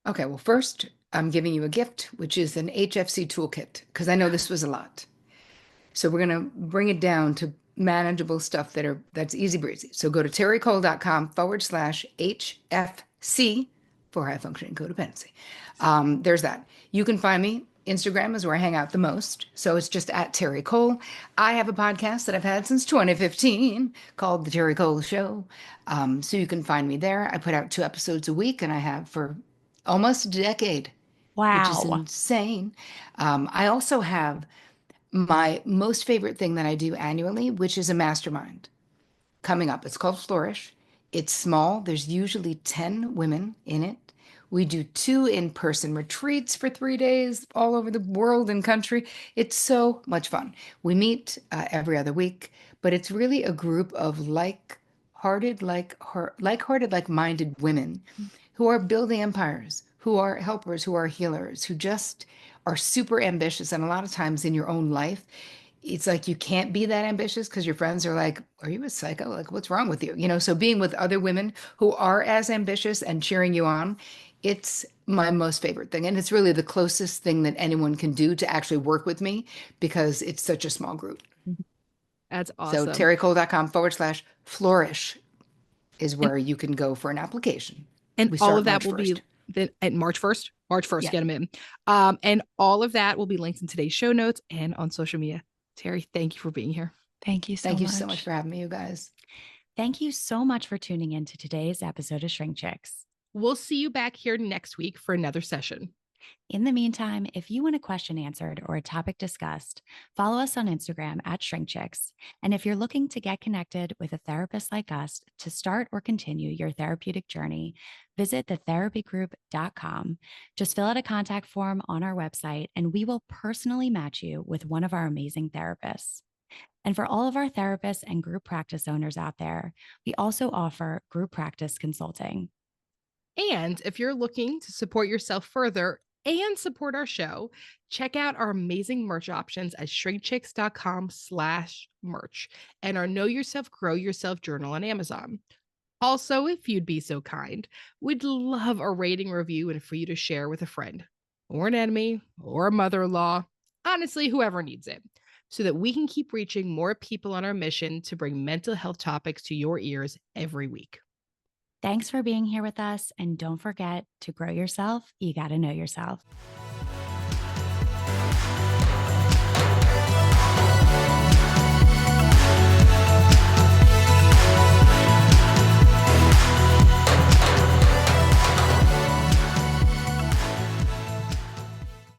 Speaker 2: Okay, well, first, I'm giving you a gift, which is an HFC toolkit, because I know this was a lot. So we're going to bring it down to manageable stuff that's easy breezy. So go to terricole.com/HFC for high functioning codependency. There's that. You can find me. Instagram is where I hang out the most. So it's just at Terri Cole. I have a podcast that I've had since 2015 called The Terri Cole Show. So you can find me there. I put out 2 episodes a week, and I have for almost a decade, which is
Speaker 1: Wow.
Speaker 2: insane. I also have my most favorite thing that I do annually, which is a mastermind coming up. It's called Flourish. It's small. There's usually 10 women in it. We do 2 in-person retreats for 3 days all over the world and country. It's so much fun. We meet every other week, but it's really a group of like-hearted, like-minded women who are building empires, who are helpers, who are healers, who just are super ambitious. And a lot of times in your own life, it's like you can't be that ambitious because your friends are like, are you a psycho? Like, what's wrong with you? So being with other women who are as ambitious and cheering you on, it's my most favorite thing. And it's really the closest thing that anyone can do to actually work with me because it's such a small group.
Speaker 3: That's awesome.
Speaker 2: So terricole.com/flourish is where you can go for an application.
Speaker 3: And all of that will
Speaker 2: March 1st.
Speaker 3: be then at March 1st. March 1st,
Speaker 2: Yeah.
Speaker 3: get them in. And all of that will be linked in today's show notes and on social media. Terri, thank you for being here.
Speaker 1: Thank you so much.
Speaker 2: Thank you so much for having me, you guys.
Speaker 1: Thank you so much for tuning in to today's episode of Shrink Chicks.
Speaker 3: We'll see you back here next week for another session.
Speaker 1: In the meantime, if you want a question answered or a topic discussed, follow us on Instagram at ShrinkChicks. And if you're looking to get connected with a therapist like us to start or continue your therapeutic journey, visit thetherapygroup.com. Just fill out a contact form on our website, and we will personally match you with one of our amazing therapists. And for all of our therapists and group practice owners out there, we also offer group practice consulting.
Speaker 3: And if you're looking to support yourself further and support our show, check out our amazing merch options at shrinkchicks.com/merch and our Know Yourself, Grow Yourself journal on Amazon. Also, if you'd be so kind, we'd love a rating review and for you to share with a friend or an enemy or a mother-in-law, honestly, whoever needs it, so that we can keep reaching more people on our mission to bring mental health topics to your ears every week.
Speaker 1: Thanks for being here with us. And don't forget to grow yourself. You got to know yourself.